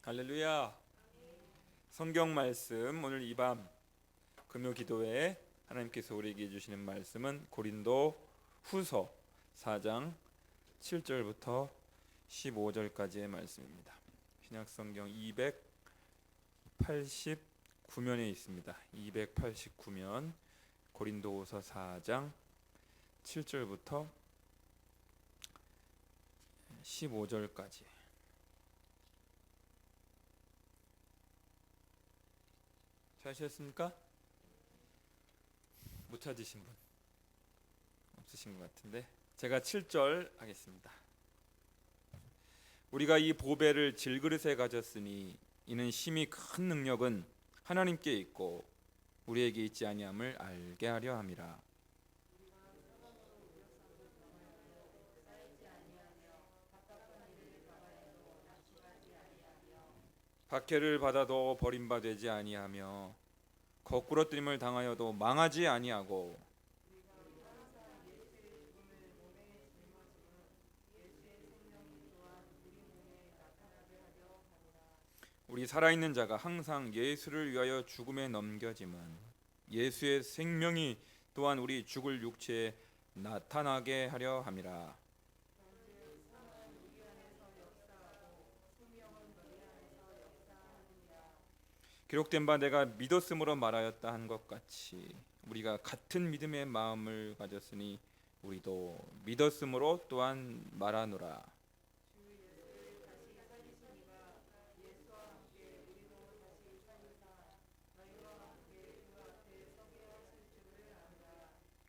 할렐루야. 성경 말씀 오늘 이 밤 금요 기도회에 하나님께서 우리에게 주시는 말씀은 고린도 후서 4장 7절부터 15절까지의 말씀입니다. 신약성경 289면에 있습니다. 289면 고린도후서 4장 7절부터 15절까지. 찾으셨습니까? 못 찾으신 분 없으신 것 같은데 제가 7절 하겠습니다. 우리가 이 보배를 질그릇에 가졌으니 이는 심히 큰 능력은 하나님께 있고 우리에게 있지 아니함을 알게 하려 함이라. 박해를 받아도 버림받지 아니하며 거꾸러뜨림을 당하여도 망하지 아니하고 우리 살아있는 자가 항상 예수를 위하여 죽음에 넘겨짐은 예수의 생명이 또한 우리 죽을 육체에 나타나게 하려 함이라. 기록된 바 내가 믿었으므로 말하였다 한 것 같이 우리가 같은 믿음의 마음을 가졌으니 우리도 믿었으므로 또한 말하노라.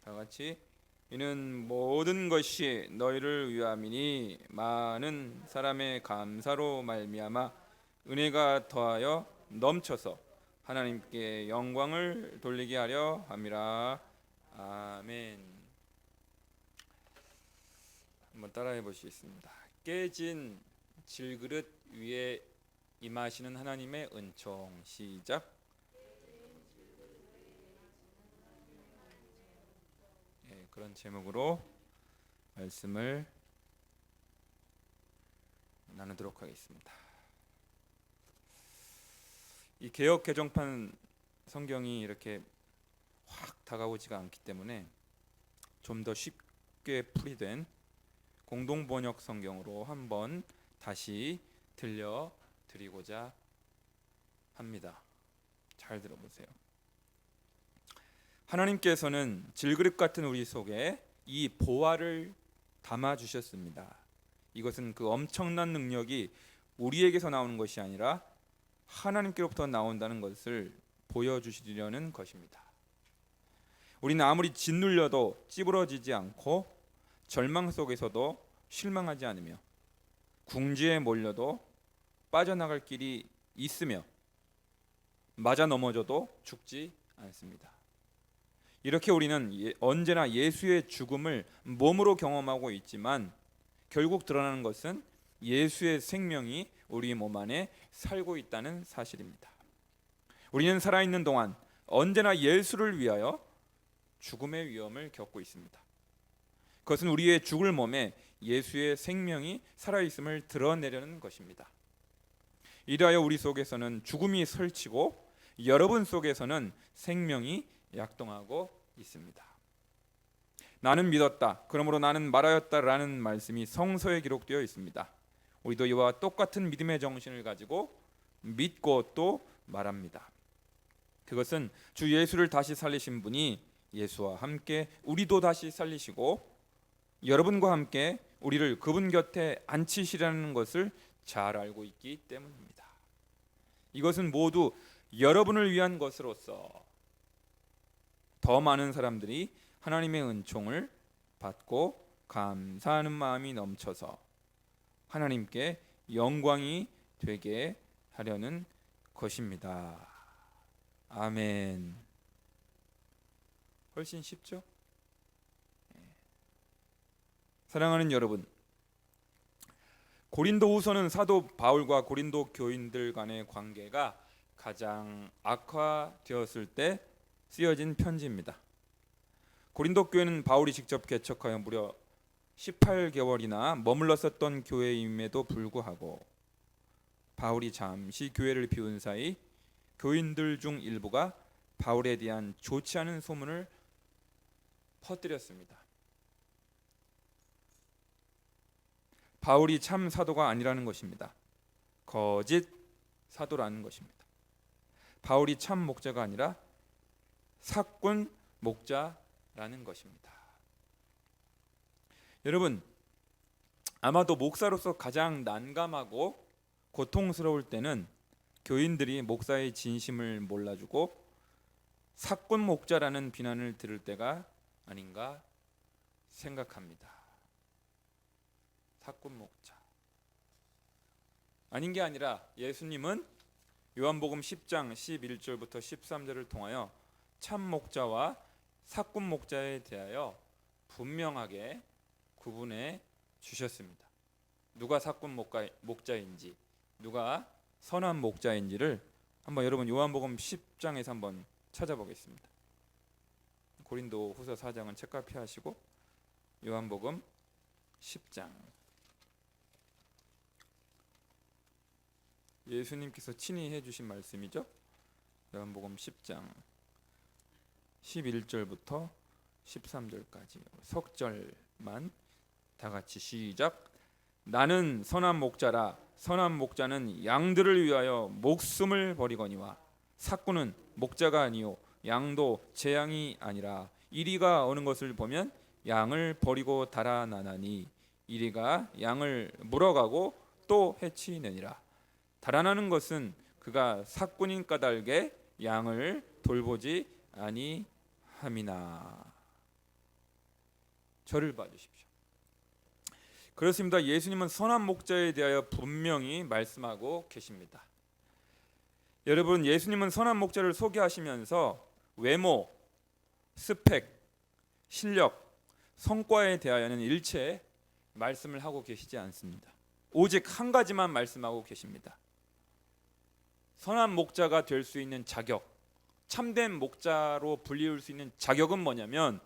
다 같이 이는 모든 것이 너희를 위함이니 많은 사람의 감사로 말미암아 은혜가 더하여 넘쳐서 하나님께 영광을 돌리게 하려 함이라. 아멘. 한번 따라해 보시겠습니다. 깨진 질그릇 위에 임하시는 하나님의 은총. 시작. 그런 제목으로 말씀을 나누도록 하겠습니다. 이 개역 개정판 성경이 이렇게 확 다가오지가 않기 때문에 좀 더 쉽게 풀이된 공동 번역 성경으로 한번 다시 들려드리고자 합니다. 잘 들어보세요. 하나님께서는 질그릇 같은 우리 속에 이 보화를 담아 주셨습니다. 이것은 그 엄청난 능력이 우리에게서 나오는 것이 아니라 하나님께로부터 나온다는 것을 보여주시려는 것입니다. 우리는 아무리 짓눌려도 찌부러지지 않고 절망 속에서도 실망하지 않으며 궁지에 몰려도 빠져나갈 길이 있으며 맞아 넘어져도 죽지 않습니다. 이렇게 우리는 언제나 예수의 죽음을 몸으로 경험하고 있지만 결국 드러나는 것은 예수의 생명이 우리 몸 안에 살고 있다는 사실입니다. 우리는 살아있는 동안 언제나 예수를 위하여 죽음의 위험을 겪고 있습니다. 그것은 우리의 죽을 몸에 예수의 생명이 살아있음을 드러내려는 것입니다. 이리하여 우리 속에서는 죽음이 설치고 여러분 속에서는 생명이 약동하고 있습니다. 나는 믿었다, 그러므로 나는 말하였다라는 말씀이 성서에 기록되어 있습니다. 우리도 이와 똑같은 믿음의 정신을 가지고 믿고 또 말합니다. 그것은 주 예수를 다시 살리신 분이 예수와 함께 우리도 다시 살리시고 여러분과 함께 우리를 그분 곁에 앉히시라는 것을 잘 알고 있기 때문입니다. 이것은 모두 여러분을 위한 것으로서 더 많은 사람들이 하나님의 은총을 받고 감사하는 마음이 넘쳐서 하나님께 영광이 되게 하려는 것입니다. 아멘. 훨씬 쉽죠? 사랑하는 여러분, 고린도후서는 사도 바울과 고린도 교인들 간의 관계가 가장 악화되었을 때 쓰여진 편지입니다. 고린도 교회는 바울이 직접 개척하여 무려 18개월이나 머물렀었던 교회임에도 불구하고 바울이 잠시 교회를 비운 사이 교인들 중 일부가 바울에 대한 좋지 않은 소문을 퍼뜨렸습니다. 바울이 참 사도가 아니라는 것입니다. 거짓 사도라는 것입니다. 바울이 참 목자가 아니라 사꾼 목자라는 것입니다. 여러분, 아마도 목사로서 가장 난감하고 고통스러울 때는 교인들이 목사의 진심을 몰라주고 사꾼 목자라는 비난을 들을 때가 아닌가 생각합니다. 사꾼 목자. 아닌 게 아니라 예수님은 요한복음 10장 11절부터 13절을 통하여 참 목자와 사꾼 목자에 대하여 분명하게 구분해 주셨습니다. 누가 사꾼 목자인지, 누가 선한 목자인지를 한번 여러분 요한복음 10장에서 한번 찾아보겠습니다. 고린도 후서 4장은 책과 피하시고 요한복음 10장. 예수님께서 친히 해주신 말씀이죠. 요한복음 10장 11절부터 13절까지 석절만 다 같이 시작. 나는 선한 목자라. 선한 목자는 양들을 위하여 목숨을 버리거니와 사꾼은 목자가 아니요 양도 제 양이 아니라 이리가 오는 것을 보면 양을 버리고 달아나나니 이리가 양을 물어가고 또 해치느니라. 달아나는 것은 그가 사꾼인 까닭에 양을 돌보지 아니함이나. 저를 봐주십시오. 그렇습니다. 예수님은 선한 목자에 대하여 분명히 말씀하고 계십니다. 여러분, 예수님은 선한 목자를 소개하시면서 외모, 스펙, 실력, 성과에 대하여는 일체 말씀을 하고 계시지 않습니다. 오직 한 가지만 말씀하고 계십니다. 선한 목자가 될 수 있는 자격, 참된 목자로 불리울 수 있는 자격은 뭐냐면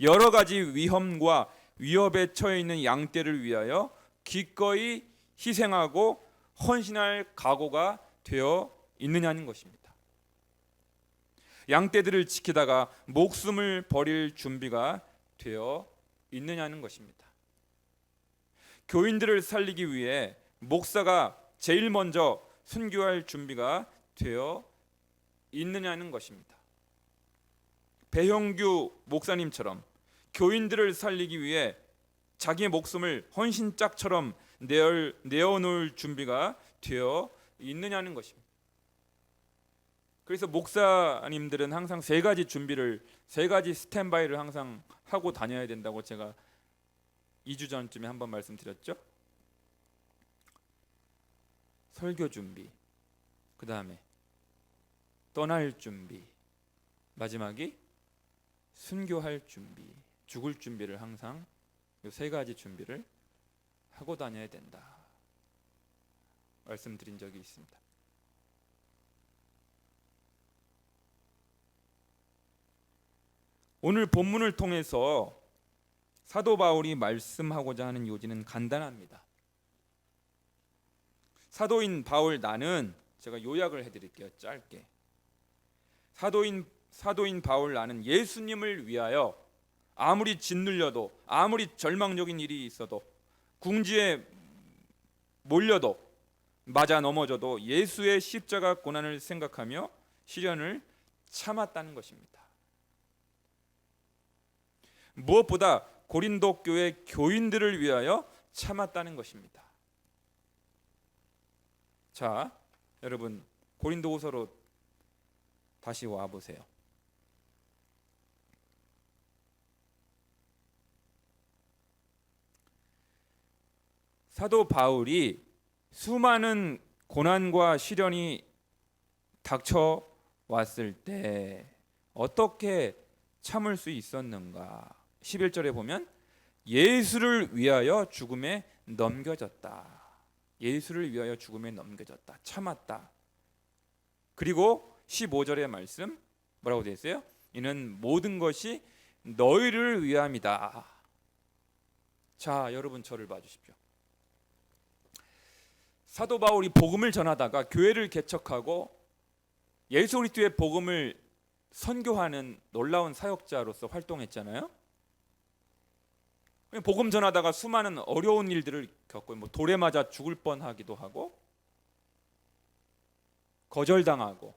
여러 가지 위험과 위협에 처해 있는 양떼를 위하여 기꺼이 희생하고 헌신할 각오가 되어 있느냐는 것입니다. 양떼들을 지키다가 목숨을 버릴 준비가 되어 있느냐는 것입니다. 교인들을 살리기 위해 목사가 제일 먼저 순교할 준비가 되어 있느냐는 것입니다. 배형규 목사님처럼 교인들을 살리기 위해 자기의 목숨을 헌신짝처럼 내어놓을 준비가 되어 있느냐는 것입니다. 그래서 목사님들은 항상 세 가지 스탠바이를 항상 하고 다녀야 된다고 제가 2주 전쯤에 한번 말씀드렸죠. 설교 준비, 그 다음에 떠날 준비, 마지막이 순교할 준비, 죽을 준비를 항상 이 세 가지 준비를 하고 다녀야 된다 말씀드린 적이 있습니다. 오늘 본문을 통해서 사도 바울이 말씀하고자 하는 요지는 간단합니다. 사도인 바울 나는, 제가 요약을 해드릴게요. 짧게. 사도인 바울 나는 예수님을 위하여 아무리 짓눌려도, 아무리 절망적인 일이 있어도, 궁지에 몰려도, 맞아 넘어져도 예수의 십자가 고난을 생각하며 시련을 참았다는 것입니다. 무엇보다 고린도 교회 교인들을 위하여 참았다는 것입니다. 자, 여러분 고린도후서로 다시 와 보세요. 사도 바울이 수많은 고난과 시련이 닥쳐 왔을 때 어떻게 참을 수 있었는가? 11절에 보면 예수를 위하여 죽음에 넘겨졌다. 예수를 위하여 죽음에 넘겨졌다. 참았다. 그리고 15절의 말씀 뭐라고 되어 있어요? 이는 모든 것이 너희를 위함이다. 자, 여러분 저를 봐주십시오. 사도 바울이 복음을 전하다가 교회를 개척하고 예수 그리스도의 복음을 선교하는 놀라운 사역자로서 활동했잖아요. 복음 전하다가 수많은 어려운 일들을 겪고 돌에 맞아 죽을 뻔하기도 하고 거절당하고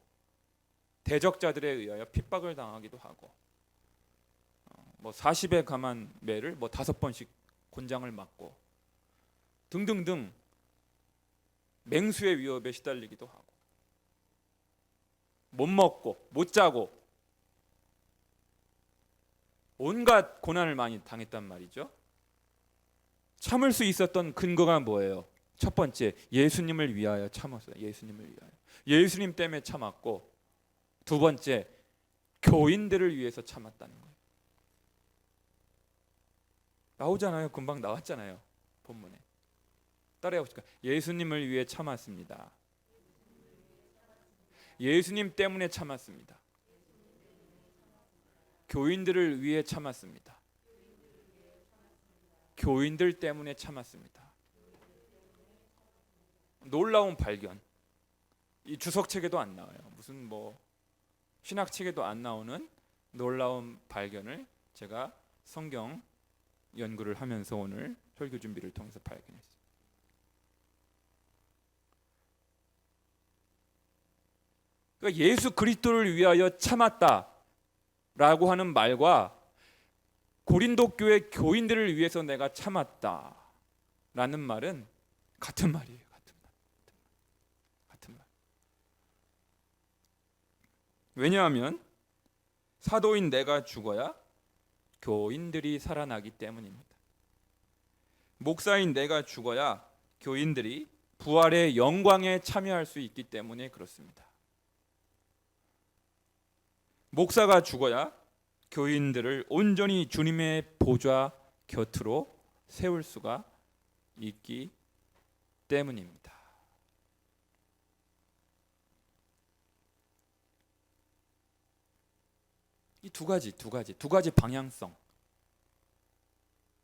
대적자들에 의하여 핍박을 당하기도 하고 40에 감한 매를 5번씩 곤장을 맞고 등등등 맹수의 위협에 시달리기도 하고 못 먹고 못 자고 온갖 고난을 많이 당했단 말이죠. 참을 수 있었던 근거가 뭐예요? 첫 번째, 예수님을 위하여 참았어요. 예수님을 위하여. 예수님 때문에 참았고, 두 번째, 교인들을 위해서 참았다는 거예요. 나오잖아요. 금방 나왔잖아요. 본문에. 따라해 보실까? 예수님을 위해 참았습니다. 예수님 때문에 참았습니다. 교인들을 위해 참았습니다. 교인들 때문에 참았습니다. 놀라운 발견. 이 주석책에도 안 나와요. 무슨 신학책에도 안 나오는 놀라운 발견을 제가 성경 연구를 하면서 오늘 설교 준비를 통해서 발견했어요. 그러니까 예수 그리스도를 위하여 참았다라고 하는 말과 고린도 교회 교인들을 위해서 내가 참았다라는 말은 같은 말이에요. 같은 말. 왜냐하면 사도인 내가 죽어야 교인들이 살아나기 때문입니다. 목사인 내가 죽어야 교인들이 부활의 영광에 참여할 수 있기 때문에 그렇습니다. 목사가 죽어야 교인들을 온전히 주님의 보좌 곁으로 세울 수가 있기 때문입니다. 이 두 가지 방향성.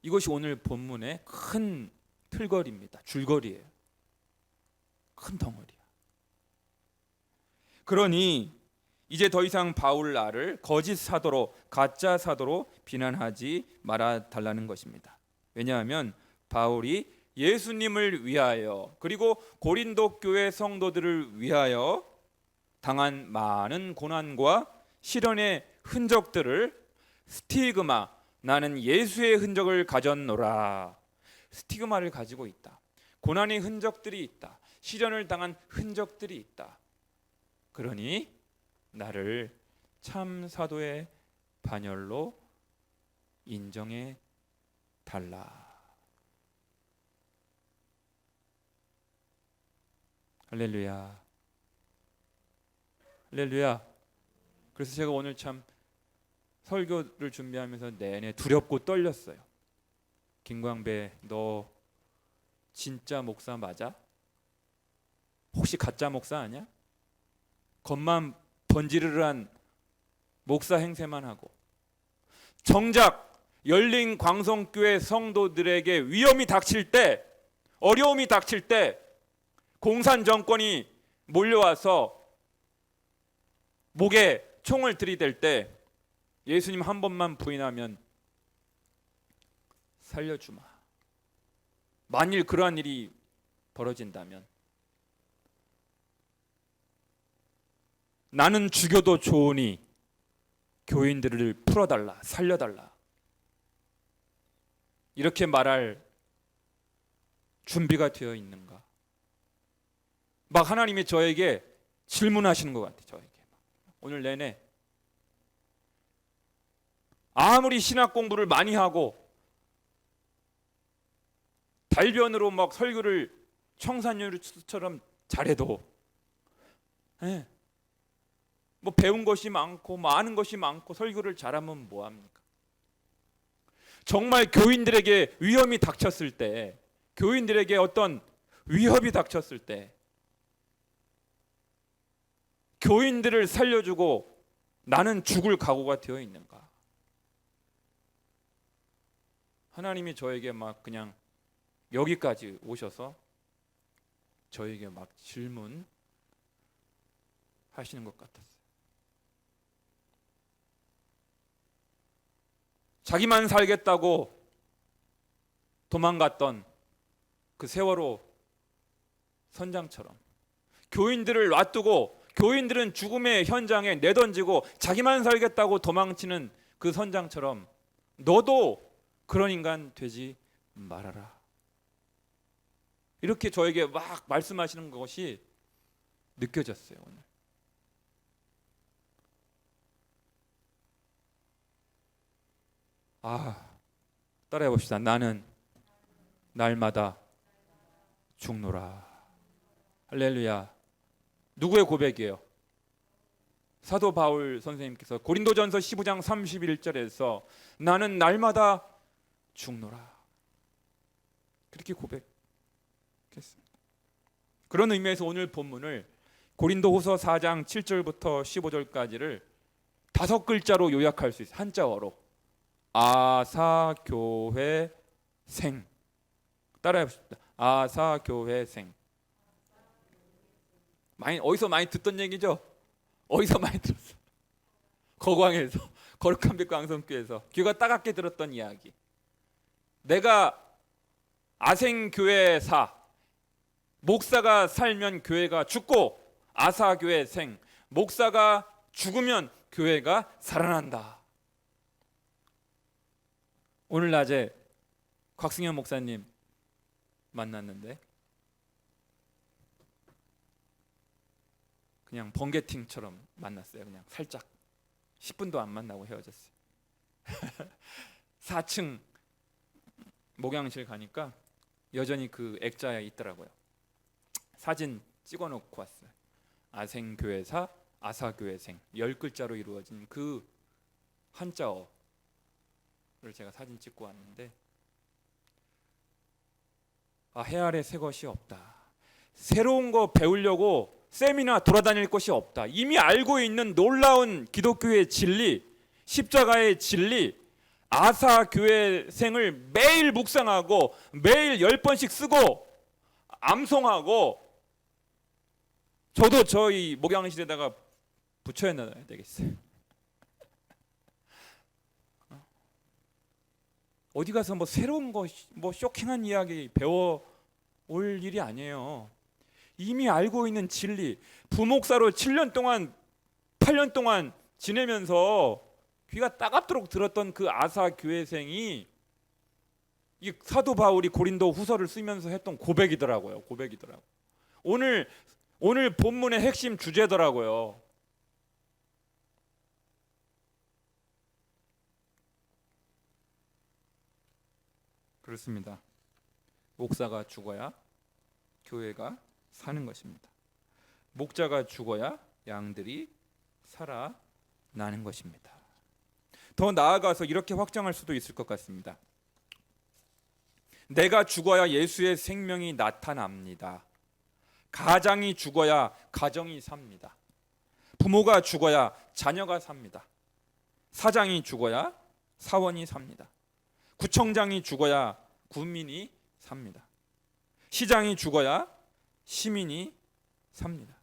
이것이 오늘 본문의 큰 틀거리입니다. 줄거리예요. 큰 덩어리야. 그러니 이제 더 이상 바울 나를 거짓 사도로, 가짜 사도로 비난하지 말아 달라는 것입니다. 왜냐하면 바울이 예수님을 위하여 그리고 고린도 교회 성도들을 위하여 당한 많은 고난과 시련의 흔적들을 스티그마, 나는 예수의 흔적을 가졌노라. 스티그마를 가지고 있다. 고난의 흔적들이 있다. 시련을 당한 흔적들이 있다. 그러니 나를 참 사도의 반열로 인정해 달라. 할렐루야. 할렐루야. 그래서 제가 오늘 참 설교를 준비하면서 내내 두렵고 떨렸어요. 김광배, 너 진짜 목사 맞아? 혹시 가짜 목사 아니야? 겉만 번지르르한 목사 행세만 하고 정작 열린 광성교회 성도들에게 위험이 닥칠 때, 어려움이 닥칠 때 공산 정권이 몰려와서 목에 총을 들이댈 때 예수님 한 번만 부인하면 살려주마. 만일 그러한 일이 벌어진다면 나는 죽여도 좋으니 교인들을 풀어달라, 살려달라. 이렇게 말할 준비가 되어 있는가? 막 하나님이 저에게 질문하시는 것 같아요. 저에게 오늘 내내 아무리 신학 공부를 많이 하고 달변으로 막 설교를 청산유수처럼 잘해도 배운 것이 많고 아는 것이 많고 설교를 잘하면 뭐합니까? 정말 교인들에게 위험이 닥쳤을 때, 교인들에게 어떤 위협이 닥쳤을 때 교인들을 살려주고 나는 죽을 각오가 되어 있는가? 하나님이 저에게 막 그냥 여기까지 오셔서 저에게 막 질문하시는 것 같았어요. 자기만 살겠다고 도망갔던 그 세월호 선장처럼 교인들을 놔두고 교인들은 죽음의 현장에 내던지고 자기만 살겠다고 도망치는 그 선장처럼 너도 그런 인간 되지 말아라. 이렇게 저에게 막 말씀하시는 것이 느껴졌어요. 오늘 따라해 봅시다. 나는 날마다 죽노라. 할렐루야. 누구의 고백이에요? 사도 바울 선생님께서 고린도전서 15장 31절에서 나는 날마다 죽노라 그렇게 고백했습니다. 그런 의미에서 오늘 본문을 고린도후서 4장 7절부터 15절까지를 5글자로 요약할 수 있어요. 한자어로 아사교회생. 따라해 봅시다. 아사교회생. 어디서 많이 듣던 얘기죠? 어디서 많이 들었어? 거광에서, 거룩한 빛 광성교회에서 귀가 따갑게 들었던 이야기. 내가 아생교회사, 목사가 살면 교회가 죽고 아사교회생, 목사가 죽으면 교회가 살아난다. 오늘 낮에 곽승현 목사님 만났는데 그냥 번개팅처럼 만났어요. 그냥 살짝 10분도 안 만나고 헤어졌어요. 4층 목양실 가니까 여전히 그 액자에 있더라고요. 사진 찍어놓고 왔어요. 아생교회사, 아사교회생 10글자로 이루어진 그 한자어를 제가 사진 찍고 왔는데 해 아래 새 것이 없다. 새로운 거 배우려고 세미나 돌아다닐 것이 없다. 이미 알고 있는 놀라운 기독교의 진리, 십자가의 진리, 아사교회생을 매일 묵상하고 매일 10번씩 쓰고 암송하고 저도 저희 목양실에다가 붙여야 되겠어요. 어디 가서 뭐 새로운 거, 뭐 쇼킹한 이야기 배워 올 일이 아니에요. 이미 알고 있는 진리, 부목사로 7년 동안 8년 동안 지내면서 귀가 따갑도록 들었던 그 아사 교회생이 이 사도 바울이 고린도 후서를 쓰면서 했던 고백이더라고요. 오늘 본문의 핵심 주제더라고요. 그렇습니다. 목사가 죽어야 교회가 사는 것입니다. 목자가 죽어야 양들이 살아나는 것입니다. 더 나아가서 이렇게 확장할 수도 있을 것 같습니다. 내가 죽어야 예수의 생명이 나타납니다. 가장이 죽어야 가정이 삽니다. 부모가 죽어야 자녀가 삽니다. 사장이 죽어야 사원이 삽니다. 구청장이 죽어야 군민이 삽니다. 시장이 죽어야 시민이 삽니다.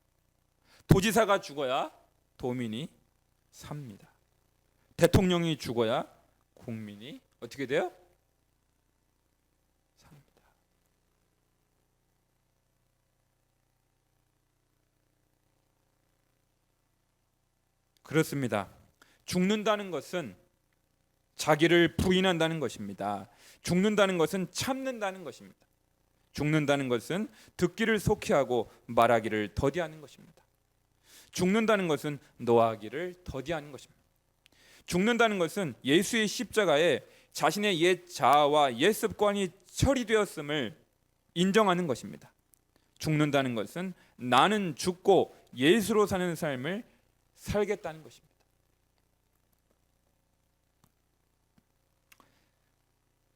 도지사가 죽어야 도민이 삽니다. 대통령이 죽어야 국민이 어떻게 돼요? 삽니다. 그렇습니다. 죽는다는 것은 자기를 부인한다는 것입니다. 죽는다는 것은 참는다는 것입니다. 죽는다는 것은 듣기를 속히하고 말하기를 더디하는 것입니다. 죽는다는 것은 노하기를 더디하는 것입니다. 죽는다는 것은 예수의 십자가에 자신의 옛 자아와 옛 습관이 처리되었음을 인정하는 것입니다. 죽는다는 것은 나는 죽고 예수로 사는 삶을 살겠다는 것입니다.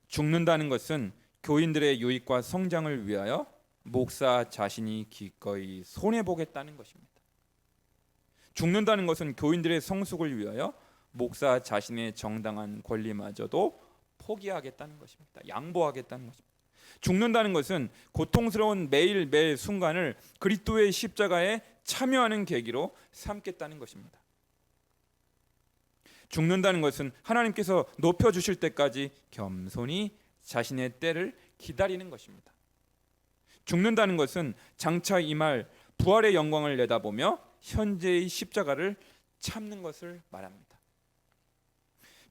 죽는다는 것은 교인들의 유익과 성장을 위하여 목사 자신이 기꺼이 손해보겠다는 것입니다. 죽는다는 것은 교인들의 성숙을 위하여 목사 자신의 정당한 권리마저도 포기하겠다는 것입니다. 양보하겠다는 것입니다. 죽는다는 것은 고통스러운 매일매일 순간을 그리스도의 십자가에 참여하는 계기로 삼겠다는 것입니다. 죽는다는 것은 하나님께서 높여주실 때까지 겸손히 자신의 때를 기다리는 것입니다. 죽는다는 것은 장차 임할 부활의 영광을 내다보며 현재의 십자가를 참는 것을 말합니다.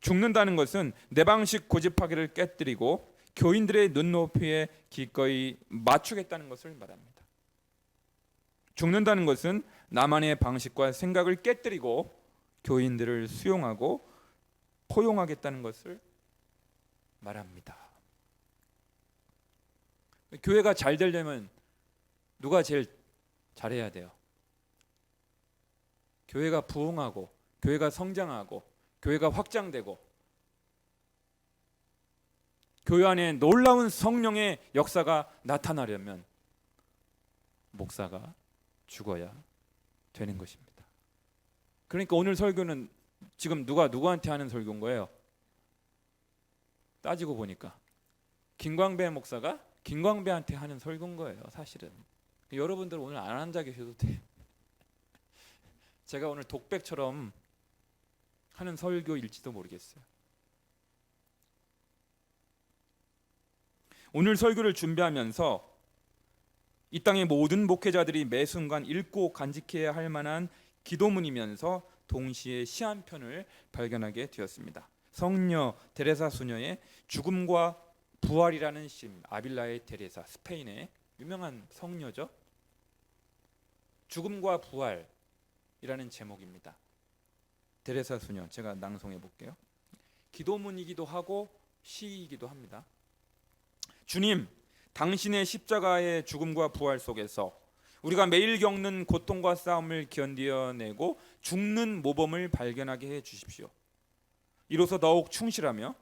죽는다는 것은 내 방식 고집하기를 깨뜨리고 교인들의 눈높이에 기꺼이 맞추겠다는 것을 말합니다. 죽는다는 것은 나만의 방식과 생각을 깨뜨리고 교인들을 수용하고 포용하겠다는 것을 말합니다. 교회가 잘 되려면 누가 제일 잘해야 돼요? 교회가 부흥하고 교회가 성장하고 교회가 확장되고 교회 안에 놀라운 성령의 역사가 나타나려면 목사가 죽어야 되는 것입니다. 그러니까 오늘 설교는 지금 누가 누구한테 하는 설교인 거예요? 따지고 보니까 김광배 목사가 김광배한테 하는 설교인 거예요. 사실은 여러분들 오늘 안 앉아 계셔도 돼요. 제가 오늘 독백처럼 하는 설교일지도 모르겠어요. 오늘 설교를 준비하면서 이 땅의 모든 목회자들이 매 순간 읽고 간직해야 할 만한 기도문이면서 동시에 시 한 편을 발견하게 되었습니다. 성녀 데레사 수녀의 죽음과 부활이라는 시입니다. 아빌라의 데레사, 스페인의 유명한 성녀죠. 죽음과 부활이라는 제목입니다. 데레사 수녀, 제가 낭송해 볼게요. 기도문이기도 하고 시이기도 합니다. 주님, 당신의 십자가의 죽음과 부활 속에서 우리가 매일 겪는 고통과 싸움을 견디어내고 죽는 모범을 발견하게 해 주십시오. 이로써 더욱 충실하며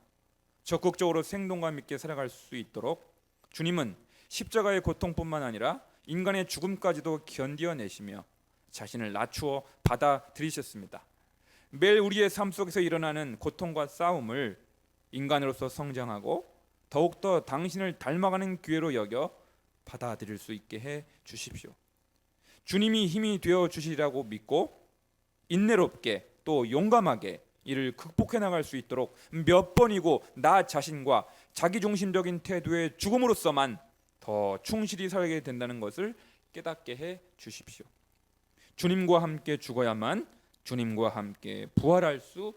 적극적으로 생동감 있게 살아갈 수 있도록 주님은 십자가의 고통뿐만 아니라 인간의 죽음까지도 견디어내시며 자신을 낮추어 받아들이셨습니다. 매일 우리의 삶 속에서 일어나는 고통과 싸움을 인간으로서 성장하고 더욱더 당신을 닮아가는 기회로 여겨 받아들일 수 있게 해 주십시오. 주님이 힘이 되어 주시리라고 믿고 인내롭게 또 용감하게 이를 극복해 나갈 수 있도록 몇 번이고 나 자신과 자기중심적인 태도의 죽음으로서만 더 충실히 살게 된다는 것을 깨닫게 해 주십시오. 주님과 함께 죽어야만 주님과 함께 부활할 수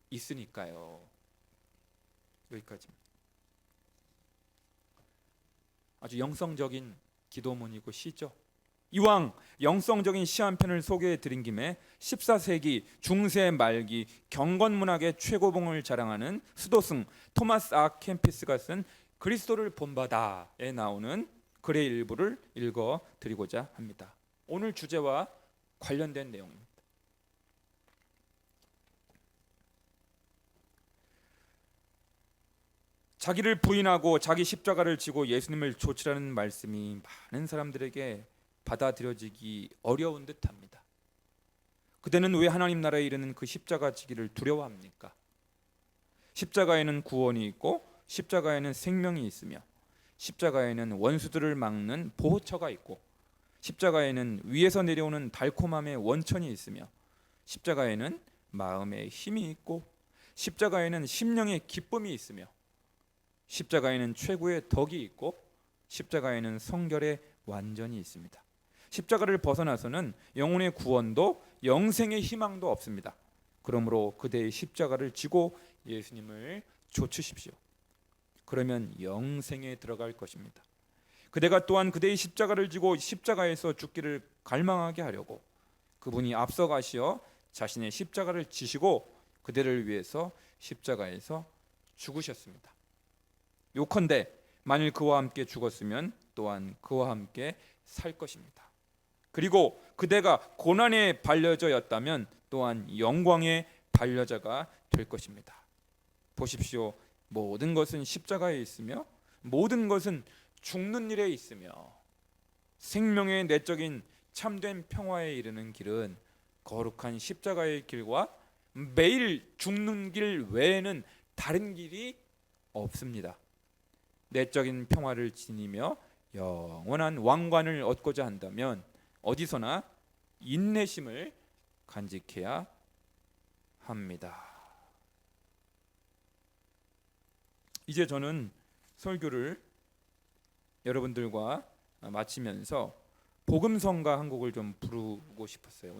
있으니까요. 여기까지입니다. 아주 영성적인 기도문이고 시죠. 이왕 영성적인 시 한 편을 소개해 드린 김에 14세기 중세 말기 경건문학의 최고봉을 자랑하는 수도승 토마스 아 캠피스가 쓴 그리스도를 본받아에 나오는 글의 일부를 읽어 드리고자 합니다. 오늘 주제와 관련된 내용입니다. 자기를 부인하고 자기 십자가를 지고 예수님을 좇으라는 말씀이 많은 사람들에게 받아들여지기 어려운 듯합니다. 그대는 왜 하나님 나라에 이르는 그 십자가 지기를 두려워합니까? 십자가에는 구원이 있고 십자가에는 생명이 있으며 십자가에는 원수들을 막는 보호처가 있고 십자가에는 위에서 내려오는 달콤함의 원천이 있으며 십자가에는 마음의 힘이 있고 십자가에는 심령의 기쁨이 있으며 십자가에는 최고의 덕이 있고 십자가에는 성결의 완전이 있습니다. 십자가를 벗어나서는 영혼의 구원도 영생의 희망도 없습니다. 그러므로 그대의 십자가를 지고 예수님을 좇으십시오. 그러면 영생에 들어갈 것입니다. 그대가 또한 그대의 십자가를 지고 십자가에서 죽기를 갈망하게 하려고 그분이 앞서가시어 자신의 십자가를 지시고 그대를 위해서 십자가에서 죽으셨습니다. 요컨대 만일 그와 함께 죽었으면 또한 그와 함께 살 것입니다. 그리고 그대가 고난의 반려자였다면 또한 영광의 반려자가 될 것입니다. 보십시오. 모든 것은 십자가에 있으며 모든 것은 죽는 일에 있으며 생명의 내적인 참된 평화에 이르는 길은 거룩한 십자가의 길과 매일 죽는 길 외에는 다른 길이 없습니다. 내적인 평화를 지니며 영원한 왕관을 얻고자 한다면 어디서나 인내심을 간직해야 합니다. 이제 저는 설교를 여러분들과 마치면서 복음성가 한 곡을 좀 부르고 싶었어요.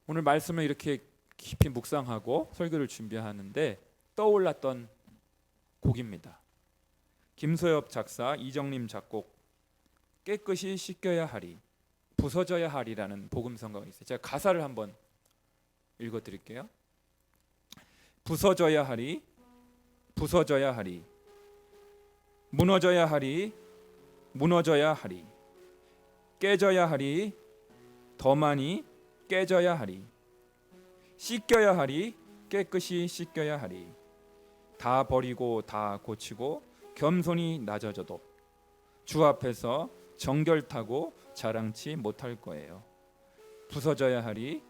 오늘 말씀을 이렇게 깊이 묵상하고 설교를 준비하는데 떠올랐던 곡입니다. 김소엽 작사, 이정림 작곡, 깨끗이 씻겨야 하리, 부서져야 하리라는 복음성가가 있어요. 제가 가사를 한번 읽어드릴게요. 부서져야 하리, 부서져야 하리, 무너져야 하리, 무너져야 하리, 깨져야 하리, 더 많이 깨져야 하리, 씻겨야 하리, 깨끗이 씻겨야 하리, 다 버리고 다 고치고 겸손히 낮아져도 주 앞에서 정결타고 자랑치 못할 거예요. 부서져야 하리,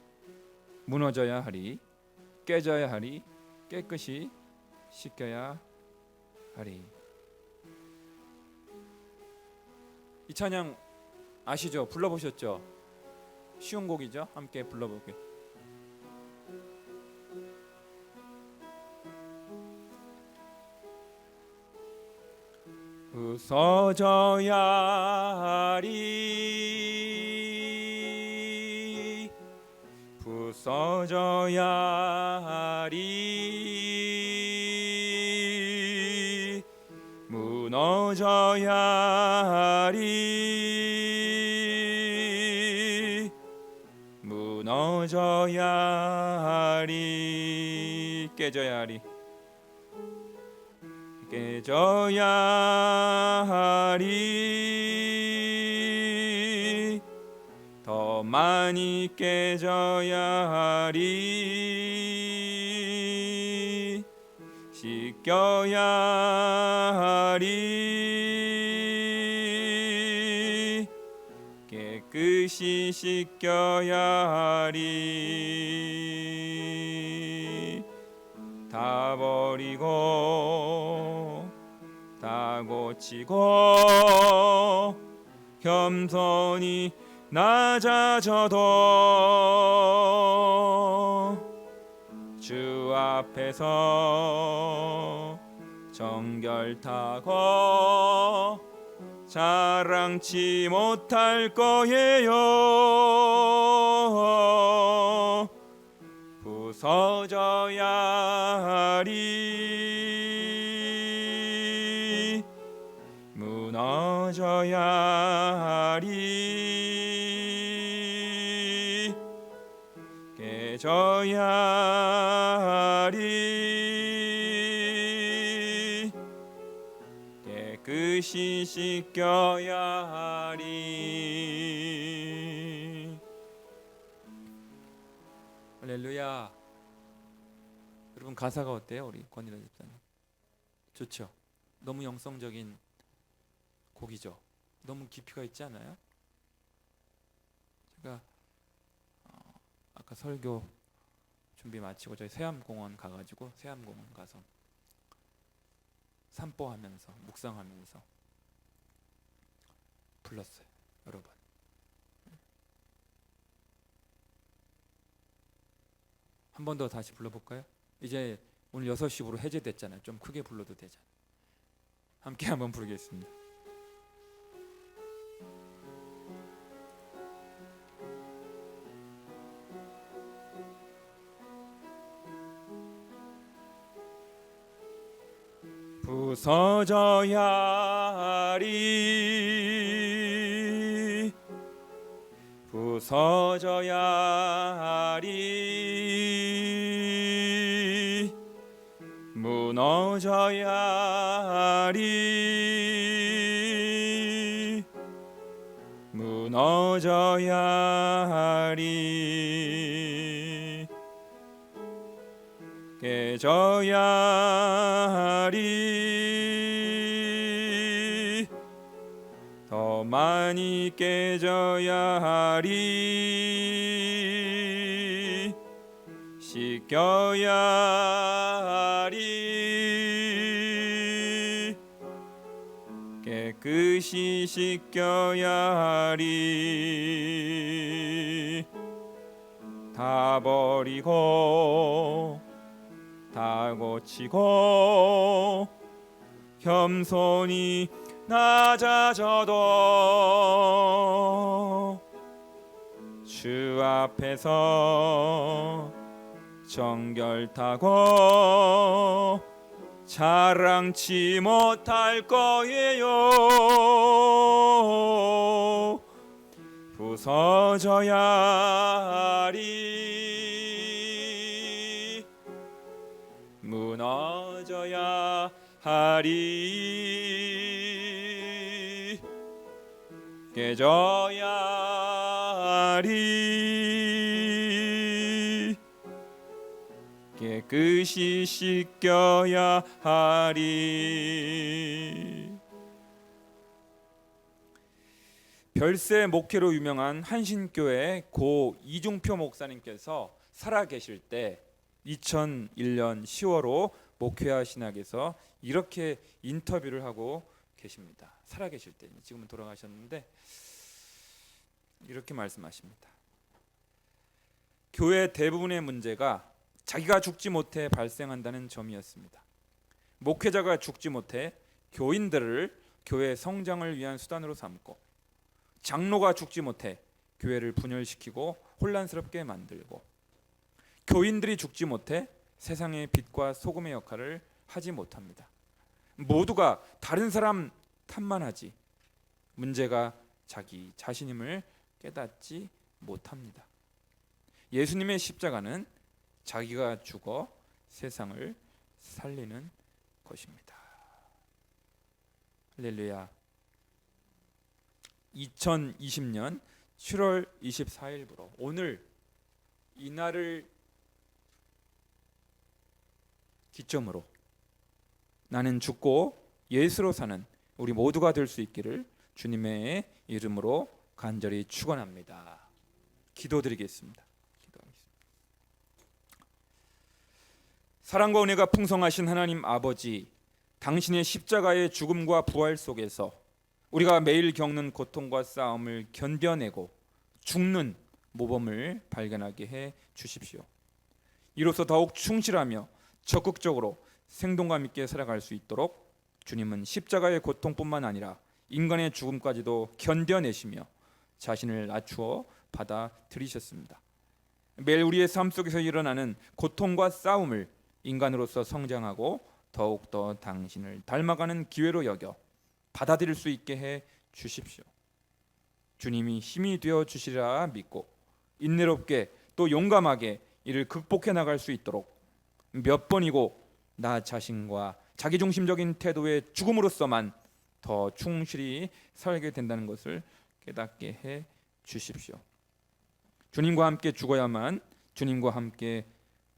무너져야 하리, 깨져야 하리, 깨끗이 씻겨야 하리. 이 찬양 아시죠? 불러보셨죠? 쉬운 곡이죠? 함께 불러볼게요. 부서져야 하리, 부서져야 하리, 무너져야 하리, 무너져야 하리, 깨져야 하리, 깨져야 하리, 더 많이 깨져야 하리, 씻겨야 하리, 깨끗이 씻겨야 하리, 다 버리고 다 고치고 겸손히 낮아져도 주 앞에서 정결타고 자랑치 못할 거예요. 부서져야 하리, 무너져야 하리, 깨져야 하리, 깨끗이 씻겨야 하리. 할렐루야. 여러분 가사가 어때요? 우리 권일아 집사님. 좋죠? 너무 영성적인 곡이죠? 너무 깊이가 있지 않아요? 제가 아까 설교 준비 마치고 저희 세암공원 가가지고 세암공원 가서 산보하면서 묵상하면서 불렀어요. 여러분 한 번 더 다시 불러볼까요? 이제 오늘 6시부로 해제됐잖아요. 좀 크게 불러도 되잖아요. 함께 한번 부르겠습니다. 부서져야 하리, 부서져야 하리, 무너져야 하리, 무너져야 하리, 깨져야 하리, 더 많이 깨져야 하리, 씻겨야 하리, 깨끗이 씻겨야 하리. 다 버리고 다 고치고 겸손히 낮아져도 주 앞에서 정결타고 자랑치 못할 거예요. 부서져야 하리. 무너져야 하리. 깨져야 하리. 깨끗이 씻겨야 하리. 별세 목회로 유명한 한신교회 고 이중표 목사님께서 살아계실 때 2001년 10월호 목회와 신학에서 이렇게 인터뷰를 하고 계십니다. 살아계실 때, 지금은 돌아가셨는데 이렇게 말씀하십니다. 교회 대부분의 문제가 자기가 죽지 못해 발생한다는 점이었습니다. 목회자가 죽지 못해 교인들을 교회 성장을 위한 수단으로 삼고, 장로가 죽지 못해 교회를 분열시키고 혼란스럽게 만들고, 교인들이 죽지 못해 세상의 빛과 소금의 역할을 하지 못합니다. 모두가 다른 사람 탓만 하지 문제가 자기 자신임을 깨닫지 못합니다. 예수님의 십자가는 자기가 죽어 세상을 살리는 것입니다. 할렐루야. 2020년 7월 24일부로 오늘 이날을 기점으로 나는 죽고 예수로 사는 우리 모두가 될 수 있기를 주님의 이름으로 간절히 축원합니다. 기도드리겠습니다. 사랑과 은혜가 풍성하신 하나님 아버지, 당신의 십자가의 죽음과 부활 속에서 우리가 매일 겪는 고통과 싸움을 견뎌내고 죽는 모범을 발견하게 해 주십시오. 이로써 더욱 충실하며 적극적으로 생동감 있게 살아갈 수 있도록 주님은 십자가의 고통뿐만 아니라 인간의 죽음까지도 견뎌내시며 자신을 낮추어 받아들이셨습니다. 매일 우리의 삶 속에서 일어나는 고통과 싸움을 인간으로서 성장하고 더욱더 당신을 닮아가는 기회로 여겨 받아들일 수 있게 해 주십시오. 주님이 힘이 되어 주시리라 믿고 인내롭게 또 용감하게 이를 극복해 나갈 수 있도록 몇 번이고 나 자신과 자기중심적인 태도의 죽음으로서만 더 충실히 살게 된다는 것을 깨닫게 해 주십시오. 주님과 함께 죽어야만 주님과 함께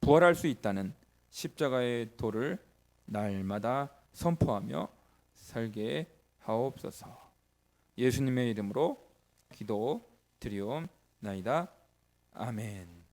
부활할 수 있다는 십자가의 도를 날마다 선포하며 살게 하옵소서. 예수님의 이름으로 기도 드리옵나이다. 아멘.